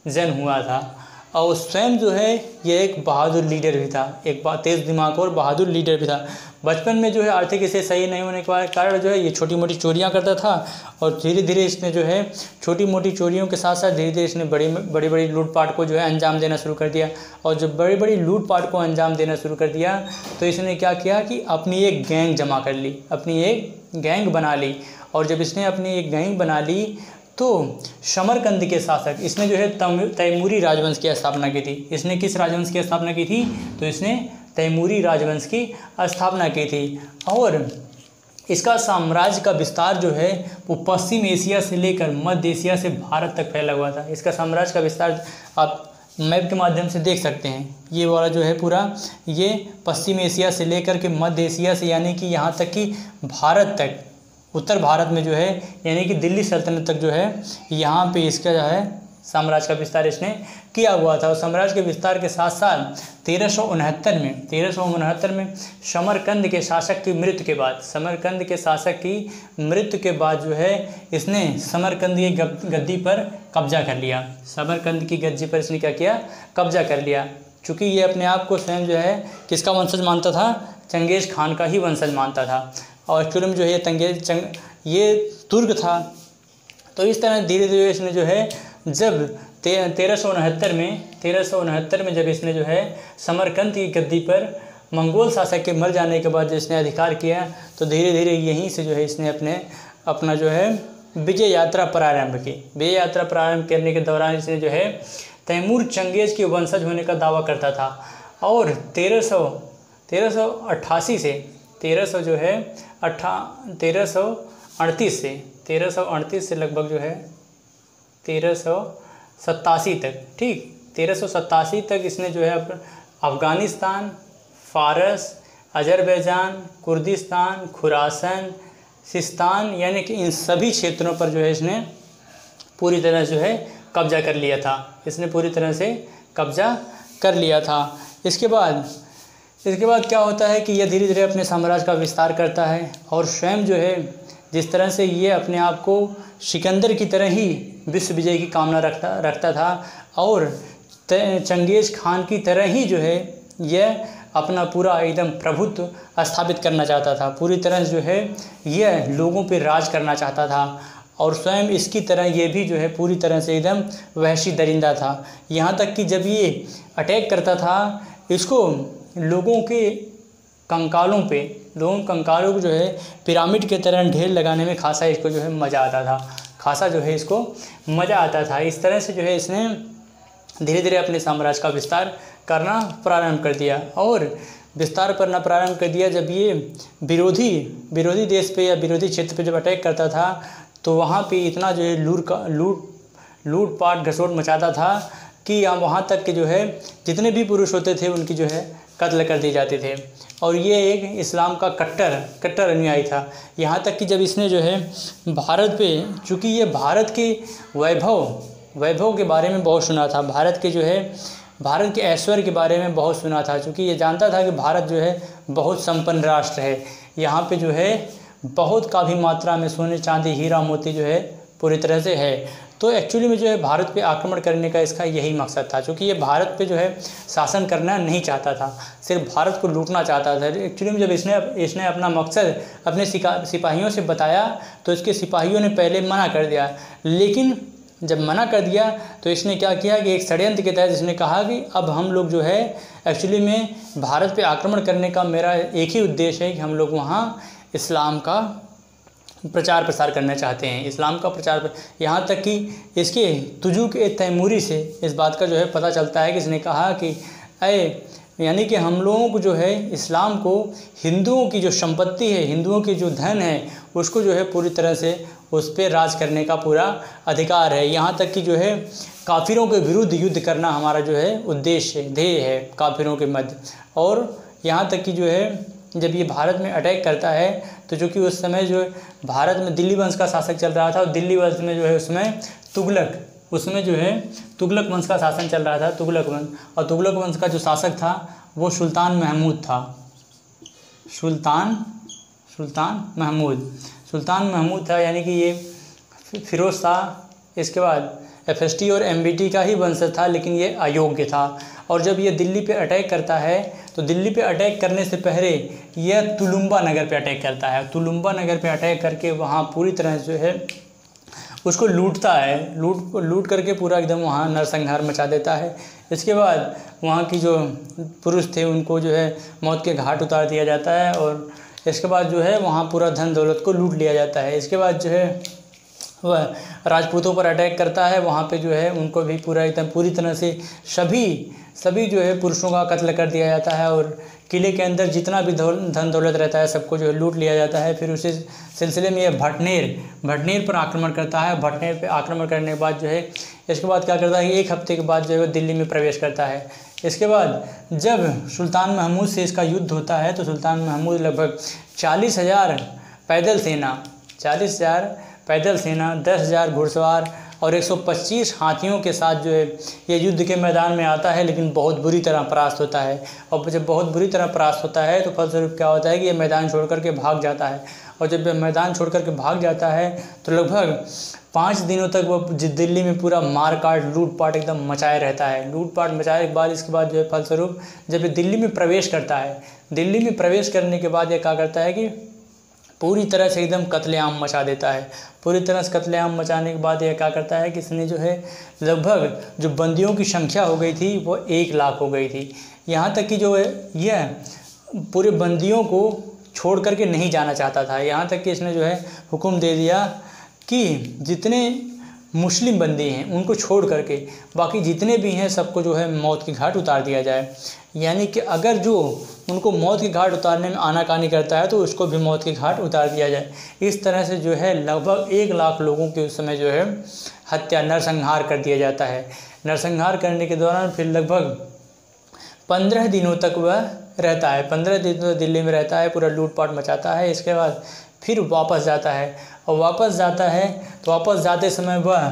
Speaker 1: जन्म हुआ था। और स्वयं जो है ये एक बहादुर लीडर भी था, एक तेज़ दिमाग और बहादुर लीडर भी था। बचपन में जो है आर्थिक स्थिति सही नहीं होने के कारण जो है ये छोटी मोटी चोरियां करता था, और धीरे धीरे इसने जो है छोटी मोटी चोरियों के साथ साथ धीरे धीरे इसने बड़ी लूटपाट को जो है अंजाम देना शुरू कर दिया। और जब बड़ी लूटपाट को अंजाम देना शुरू कर दिया तो इसने क्या किया कि अपनी एक गैंग जमा कर ली, अपनी एक गैंग बना ली। और जब इसने अपनी एक गैंग बना ली तो समरकंद के शासक, इसने जो है तैमूरी राजवंश की स्थापना की थी। इसने किस राजवंश की स्थापना की थी? तो इसने तैमूरी राजवंश की स्थापना की थी। और इसका साम्राज्य का विस्तार जो है वो पश्चिम एशिया से लेकर मध्य एशिया से भारत तक फैला हुआ था। इसका साम्राज्य का विस्तार आप मैप के माध्यम से देख सकते हैं। ये वाला जो है पूरा ये पश्चिम एशिया से लेकर के मध्य एशिया से, यानी कि यहाँ तक कि भारत तक, उत्तर भारत में जो है यानी कि दिल्ली सल्तनत तक जो है यहाँ पे इसका जो है साम्राज्य का विस्तार इसने किया हुआ था। और साम्राज्य के विस्तार के साथ साथ 1369 में समरकंद के शासक की मृत्यु के बाद जो है इसने समरकंद की गद्दी पर कब्जा कर लिया। समरकंद की गद्दी पर इसने क्या किया? कब्जा कर लिया। चूँकि ये अपने आप को स्वयं जो है किसका वंशज मानता था? चंगेज़ खान का ही वंशज मानता था। और एक्चुअली में जो है ये तुर्क था। तो इस तरह धीरे धीरे इसने जो है जब 1369 में जब इसने जो है समरकंद की गद्दी पर मंगोल शासक के मर जाने के बाद इसने अधिकार किया, तो धीरे धीरे यहीं से जो है इसने अपना जो है विजय यात्रा प्रारंभ की। विजय यात्रा प्रारंभ करने के दौरान इसने जो है तैमूर चंगेज़ के वंशज होने का दावा करता था। और 1338 से लगभग जो है 1387 तक, ठीक 1387 तक इसने जो है अफ़गानिस्तान, फ़ारस, अज़रबैजान, कुर्दिस्तान, खुरासन, सिस्तान, यानी कि इन सभी क्षेत्रों पर जो है इसने पूरी तरह जो है कब्जा कर लिया था। इसने पूरी तरह से कब्जा कर लिया था। इसके बाद क्या होता है कि यह धीरे धीरे अपने साम्राज्य का विस्तार करता है, और स्वयं जो है जिस तरह से ये अपने आप को सिकंदर की तरह ही विश्व विजय की कामना रखता था, और चंगेज़ खान की तरह ही जो है यह अपना पूरा एकदम प्रभुत्व स्थापित करना चाहता था। पूरी तरह जो है यह लोगों पे राज करना चाहता था, और स्वयं इसकी तरह ये भी जो है पूरी तरह से एकदम वहशी दरिंदा था। यहाँ तक कि जब ये अटैक करता था, इसको लोगों के कंकालों को जो है पिरामिड के तरह ढेर लगाने में खासा इसको जो है मज़ा आता था। इस तरह से जो है इसने धीरे धीरे अपने साम्राज्य का विस्तार करना प्रारंभ कर दिया। और विस्तार करना प्रारंभ कर दिया जब ये विरोधी देश पे या विरोधी क्षेत्र पे जब अटैक करता था, तो वहाँ पे इतना जो है लूटपाट घसोट मचाता था कि वहाँ तक के जो है जितने भी पुरुष होते थे उनकी जो है कत्ल कर दिए जाते थे। और ये एक इस्लाम का कट्टर अनुयायी था। यहाँ तक कि जब इसने जो है भारत पे, चूँकि ये भारत के वैभव के बारे में बहुत सुना था, भारत के ऐश्वर्य के बारे में बहुत सुना था, चूँकि ये जानता था कि भारत जो है बहुत संपन्न राष्ट्र है, यहाँ पे जो है बहुत काफ़ी मात्रा में सोने चांदी हीरा मोती जो है पूरी तरह से है। तो एक्चुअली में जो है भारत पे आक्रमण करने का इसका यही मकसद था, क्योंकि ये भारत पे जो है शासन करना नहीं चाहता था, सिर्फ भारत को लूटना चाहता था। एक्चुअली में जब इसने अपना मकसद अपने सिपाहियों से बताया तो इसके सिपाहियों ने पहले मना कर दिया, लेकिन जब मना कर दिया तो इसने क्या किया कि एक षड्यंत्र के तहत इसने कहा कि अब हम लोग जो है एक्चुअली में भारत पे आक्रमण करने का मेरा एक ही उद्देश्य है कि हम लोग वहाँ इस्लाम का प्रचार प्रसार करना चाहते हैं, इस्लाम का प्रचार। यहाँ तक कि इसके तुजुक-ए-तैमूरी से इस बात का जो है पता चलता है कि इसने कहा कि यानी कि हम लोगों को जो है इस्लाम को, हिंदुओं की जो संपत्ति है, हिंदुओं की जो धन है, उसको जो है पूरी तरह से उस पर राज करने का पूरा अधिकार है। यहाँ तक कि जो है काफिरों के विरुद्ध युद्ध करना हमारा जो है उद्देश्य ध्येय है काफिरों के मध्य। और यहाँ तक कि जो है जब ये भारत में अटैक करता है तो चूँकि उस समय जो है भारत में दिल्ली वंश का शासक चल रहा था, और दिल्ली वंश में जो है उसमें जो है तुगलक वंश का शासन चल रहा था, तुगलक वंश। और तुगलक वंश का जो शासक था वो सुल्तान महमूद था, सुल्तान महमूद था। यानी कि ये फिरोज शाह, इसके बाद FST और MBT का ही वंशज था, लेकिन ये अयोग्य था। और जब ये दिल्ली पे अटैक करता है तो दिल्ली पे अटैक करने से पहले यह तुलुम्बा नगर पे अटैक करता है। तुलुम्बा नगर पे अटैक करके वहाँ पूरी तरह जो है उसको लूटता है, लूट करके पूरा एकदम वहाँ नरसंहार मचा देता है। इसके बाद वहाँ की जो पुरुष थे उनको जो है मौत के घाट उतार दिया जाता है, और इसके बाद जो है वहाँ पूरा धन दौलत को लूट लिया जाता है। इसके बाद जो है वह राजपूतों पर अटैक करता है, वहाँ पे जो है उनको भी पूरी तरह से सभी जो है पुरुषों का कत्ल कर दिया जाता है, और किले के अंदर जितना भी धन दौलत रहता है सबको जो है लूट लिया जाता है। फिर उसी सिलसिले में यह भटनेर पर आक्रमण करता है। भटनेर पे आक्रमण करने के बाद जो है इसके बाद क्या करता है कि 1 हफ्ते के बाद जो है वो दिल्ली में प्रवेश करता है। इसके बाद जब सुल्तान महमूद से इसका युद्ध होता है तो सुल्तान महमूद लगभग 40,000 पैदल सेना 10,000 घुड़सवार और 125 हाथियों के साथ जो है ये युद्ध के मैदान में आता है, लेकिन बहुत बुरी तरह परास्त होता है। और जब बहुत बुरी तरह परास्त होता है तो फलस्वरूप क्या होता है कि ये मैदान छोड़ कर के भाग जाता है। और जब मैदान छोड़ कर के भाग जाता है तो लगभग 5 दिनों तक वो दिल्ली में पूरा मारकाट लूटपाट एकदम मचाए रहता है। लूटपाट मचाए के बाद इसके बाद जो है फलस्वरूप जब ये दिल्ली में प्रवेश करता है, दिल्ली में प्रवेश करने के बाद ये क्या करता है कि पूरी तरह से एकदम कत्लेआम मचा देता है। पूरी तरह से कत्लेआम मचाने के बाद यह क्या करता है कि इसने जो है लगभग जो बंदियों की संख्या हो गई थी वो 1 लाख हो गई थी। यहाँ तक कि जो है यह पूरे बंदियों को छोड़ करके नहीं जाना चाहता था। यहाँ तक कि इसने जो है हुक्म दे दिया कि जितने मुस्लिम बंदी हैं उनको छोड़ करके बाकी जितने भी हैं सबको जो है मौत के घाट उतार दिया जाए। यानी कि अगर जो उनको मौत के घाट उतारने में आनाकानी करता है तो उसको भी मौत के घाट उतार दिया जाए। इस तरह से जो है लगभग 1 लाख लोगों के उस समय जो है हत्या नरसंहार कर दिया जाता है। नरसंहार करने के दौरान फिर लगभग 15 दिनों तक वह रहता है, 15 दिनों तक दिल्ली में रहता है, पूरा लूटपाट मचाता है। इसके बाद फिर वापस जाता है, और वापस जाता है तो वापस जाते समय वह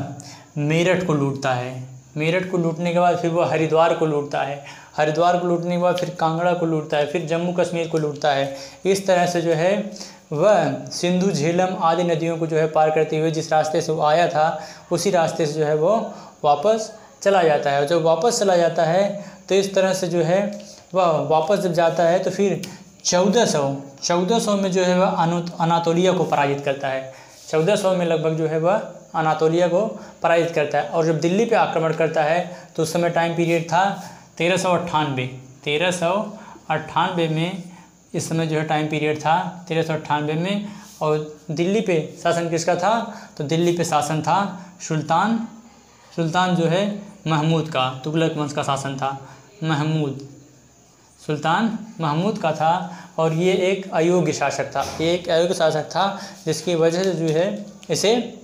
Speaker 1: मेरठ को लूटता है। मेरठ को लूटने के बाद फिर वह हरिद्वार को लूटता है, हरिद्वार को लूटने के बाद फिर कांगड़ा को लूटता है, फिर जम्मू कश्मीर को लूटता है। इस तरह से जो है वह सिंधु झेलम आदि नदियों को जो है पार करते हुए जिस रास्ते से वो आया था उसी रास्ते से जो है वो वापस चला जाता है। और जब वापस चला जाता है तो इस तरह से जो है वह वापस जब जाता है तो फिर 1400 में जो है वह अनातोलिया को पराजित करता है। 1400 में लगभग जो है वह अनातोलिया को पराजित करता है। और जब दिल्ली पे आक्रमण करता है तो उस समय टाइम पीरियड था 1398 में इस समय जो है टाइम पीरियड था 1398 में। और दिल्ली पे शासन किसका था? तो दिल्ली पे शासन था सुल्तान जो है महमूद का, तुगलक वंश का शासन था, सुल्तान महमूद का था। और ये एक अयोग्य शासक था, जिसकी वजह से जो है इसे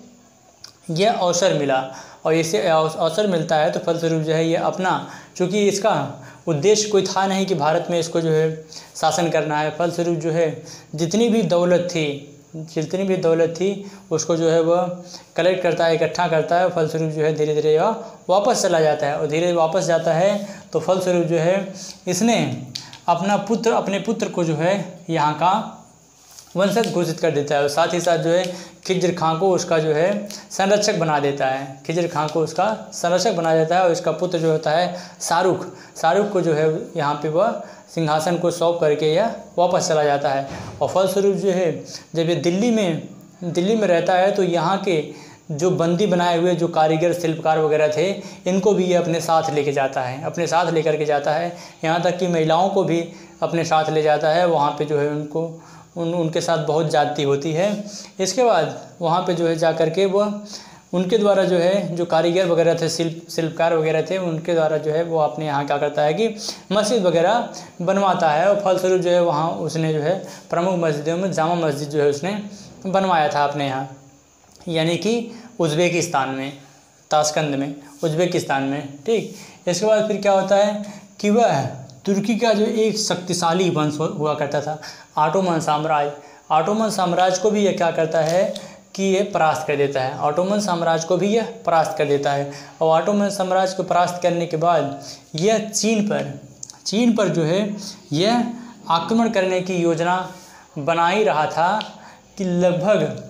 Speaker 1: यह अवसर मिला। और इसे अवसर मिलता है तो फलस्वरूप जो है ये अपना, चूँकि इसका उद्देश्य कोई था नहीं कि भारत में इसको जो है शासन करना है, फलस्वरूप जो है जितनी भी दौलत थी उसको जो है वह कलेक्ट करता है, इकट्ठा करता है, फलस्वरूप जो है धीरे धीरे वह वापस चला जाता है। और धीरे वापस जाता है तो फलस्वरूप जो है इसने अपने पुत्र को जो है यहाँ का वंशज घोषित कर देता है, और साथ ही साथ जो है खिज्र खां को उसका जो है संरक्षक बना देता है। खिज्र खां को उसका संरक्षक बना देता है और इसका पुत्र जो होता है शाहरुख को जो है यहाँ पे वह सिंहासन को सौंप करके यह वापस चला जाता है। और फलस्वरूप जो है जब ये दिल्ली में रहता है तो यहाँ के जो बंदी बनाए हुए जो कारीगर शिल्पकार वगैरह थे, इनको भी ये अपने साथ लेके जाता है, अपने साथ लेकर के जाता है। यहाँ तक कि महिलाओं को भी अपने साथ ले जाता है। वहाँ पे जो है उनके साथ बहुत ज़्यादती होती है। इसके बाद वहाँ पे जो है जा कर के वह उनके द्वारा जो है जो कारीगर वगैरह थे, शिल्पकार वगैरह थे, उनके द्वारा जो है वो अपने यहाँ क्या करता है कि मस्जिद वगैरह बनवाता है। और फलस्वरूप जो है वहाँ उसने जो है प्रमुख मस्जिदों में जामा मस्जिद जो है उसने बनवाया था अपने यहाँ, यानी कि उज़्बेकिस्तान में, ताशकंद में, उज़्बेकिस्तान में। ठीक, इसके बाद फिर क्या होता है कि वह तुर्की का जो एक शक्तिशाली वंश हुआ करता था, ऑटोमन साम्राज्य को भी यह क्या करता है कि ये परास्त कर देता है। ऑटोमन साम्राज्य को भी यह परास्त कर देता है। और ऑटोमन साम्राज्य को परास्त करने के बाद यह चीन पर जो है यह आक्रमण करने की योजना बना ही रहा था कि लगभग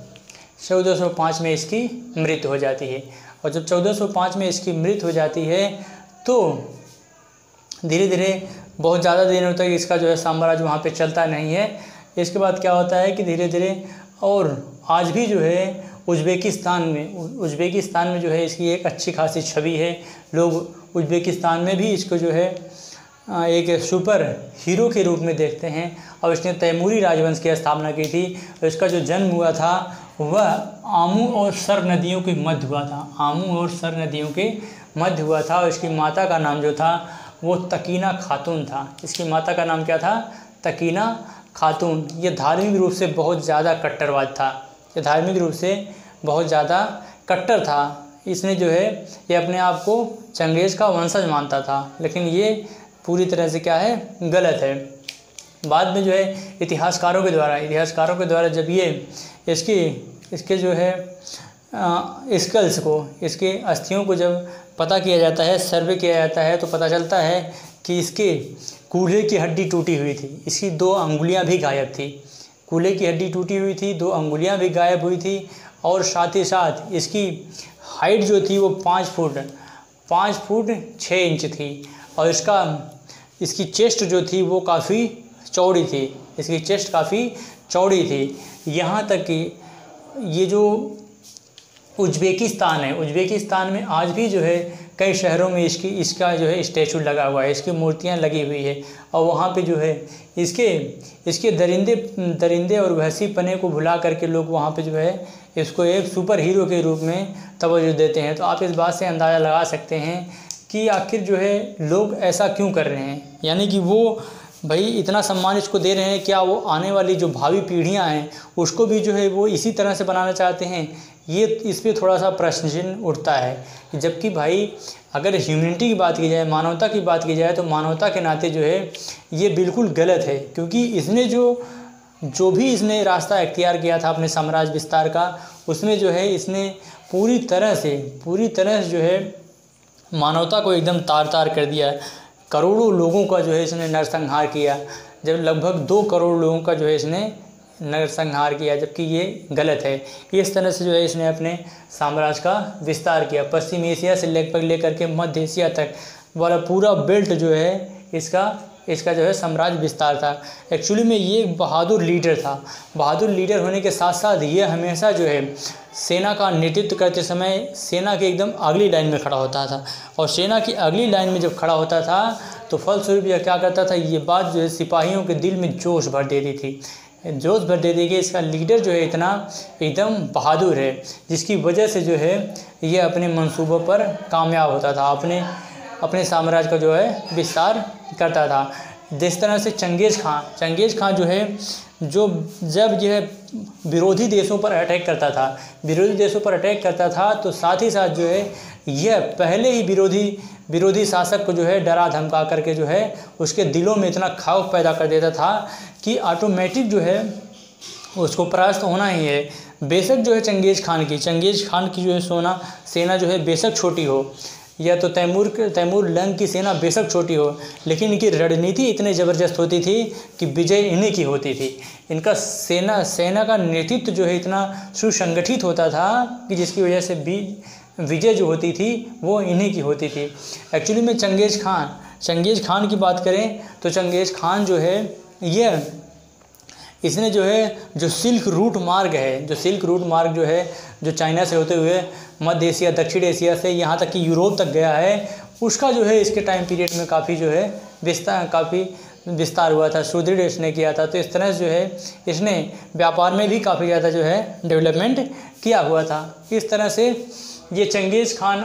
Speaker 1: 1405 में इसकी मृत्यु हो जाती है। और जब 1405 में इसकी मृत्यु हो जाती है तो धीरे धीरे बहुत ज़्यादा दिनों तक इसका जो है साम्राज्य वहाँ पे चलता नहीं है। इसके बाद क्या होता है कि धीरे धीरे, और आज भी जो है उज़्बेकिस्तान में जो है इसकी एक अच्छी खासी छवि है। लोग उज़्बेकिस्तान में भी इसको जो है एक सुपर हीरो के रूप में देखते हैं। और इसने तैमूरी राजवंश की स्थापना की थी। और इसका जो जन्म हुआ था वह आमू और सर नदियों के मध्य हुआ था। और इसकी माता का नाम जो था वो तकीना खातून था। इसकी माता का नाम क्या था? तकीना खातून। ये धार्मिक रूप से बहुत ज़्यादा कट्टर था। इसने जो है ये अपने आप को चंगेज़ का वंशज मानता था, लेकिन ये पूरी तरह से क्या है, गलत है। बाद में जो है इतिहासकारों के द्वारा जब ये इसके जो है स्कल्स को, इसके अस्थियों को जब पता किया जाता है, सर्वे किया जाता है, तो पता चलता है कि इसके कूल्हे की हड्डी टूटी हुई थी, इसकी 2 अंगुलियां भी गायब थी। कूल्हे की हड्डी टूटी हुई थी, 2 अंगुलियां भी गायब हुई थी। और साथ ही साथ इसकी हाइट जो थी वो 5 फुट 6 इंच थी। और इसकी चेस्ट जो थी वो काफ़ी चौड़ी थी। यहाँ तक कि ये जो उज़्बेकिस्तान में आज भी जो है कई शहरों में इसका जो है स्टैचू लगा हुआ है, इसकी मूर्तियाँ लगी हुई है। और वहाँ पे जो है इसके दरिंदे और वहशीपने को भुला करके लोग वहाँ पे जो है इसको एक सुपर हीरो के रूप में तवज्जो देते हैं। तो आप इस बात से अंदाज़ा लगा सकते हैं कि आखिर जो है लोग ऐसा क्यों कर रहे हैं, यानी कि वो भाई इतना सम्मान इसको दे रहे हैं, क्या वो आने वाली जो भावी पीढ़ियां हैं उसको भी जो है वो इसी तरह से बनाना चाहते हैं? ये इस पर थोड़ा सा प्रश्न चिन्ह उठता है। जबकि भाई अगर ह्यूमैनिटी की बात की जाए, मानवता की बात की जाए, तो मानवता के नाते जो है ये बिल्कुल गलत है। क्योंकि इसने जो भी इसने रास्ता इख्तियार किया था अपने साम्राज्य विस्तार का, उसमें जो है इसने पूरी तरह से जो है मानवता को एकदम तार कर दिया। करोड़ों लोगों का जो है इसने नरसंहार किया, जब लगभग 2 करोड़ लोगों का जो है इसने नरसंहार किया, जबकि ये गलत है। इस तरह से जो है इसने अपने साम्राज्य का विस्तार किया। पश्चिम एशिया से लेकर के मध्य एशिया तक वाला पूरा बेल्ट जो है इसका जो है साम्राज्य विस्तार था। एक्चुअली में ये एक बहादुर लीडर था। बहादुर लीडर होने के साथ साथ ये हमेशा जो है सेना का नेतृत्व करते समय सेना के एकदम अगली लाइन में खड़ा होता था। और सेना की अगली लाइन में जब खड़ा होता था तो फलस्वरूप यह क्या करता था, ये बात जो है सिपाहियों के दिल में जोश भर देती थी कि इसका लीडर जो है इतना एकदम बहादुर है, जिसकी वजह से जो है ये अपने मंसूबों पर कामयाब होता था, अपने साम्राज्य का जो है विस्तार करता था। जिस तरह से चंगेज़ खां जो है, जो जब यह विरोधी देशों पर अटैक करता था तो साथ ही साथ जो है यह पहले ही विरोधी शासक को जो है डरा धमका करके जो है उसके दिलों में इतना खौफ पैदा कर देता था कि ऑटोमेटिक जो है उसको परास्त होना ही है। बेशक जो है चंगेज़ खान की जो है सेना जो है बेशक छोटी हो, या तो तैमूर लंग की सेना बेशक छोटी हो, लेकिन इनकी रणनीति इतनी ज़बरदस्त होती थी कि विजय इन्हीं की होती थी। इनका सेना का नेतृत्व जो है इतना सुसंगठित होता था कि जिसकी वजह से विजय जो होती थी वो इन्हीं की होती थी। एक्चुअली में चंगेज़ खान की बात करें तो चंगेज़ खान जो है इसने जो है जो सिल्क रूट मार्ग जो है जो चाइना से होते हुए मध्य एशिया, दक्षिण एशिया से यहाँ तक कि यूरोप तक गया है, उसका जो है इसके टाइम पीरियड में काफ़ी जो है विस्तार हुआ था, सुदृढ़ इसने किया था। तो इस तरह से जो है इसने व्यापार में भी काफ़ी ज़्यादा जो है डेवलपमेंट किया हुआ था। इस तरह से ये चंगेज़ खान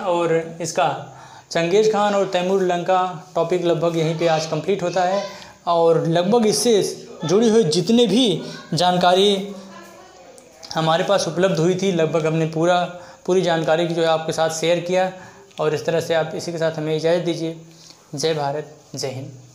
Speaker 1: और तैमूर लंग का टॉपिक लगभग यहीं पे आज कंप्लीट होता है। और लगभग इससे जुड़ी हुई जितने भी जानकारी हमारे पास उपलब्ध हुई थी, लगभग हमने पूरी जानकारी की जो है आपके साथ शेयर किया। और इस तरह से आप इसी के साथ हमें इजाज़त दीजिए। जय भारत, जय हिंद।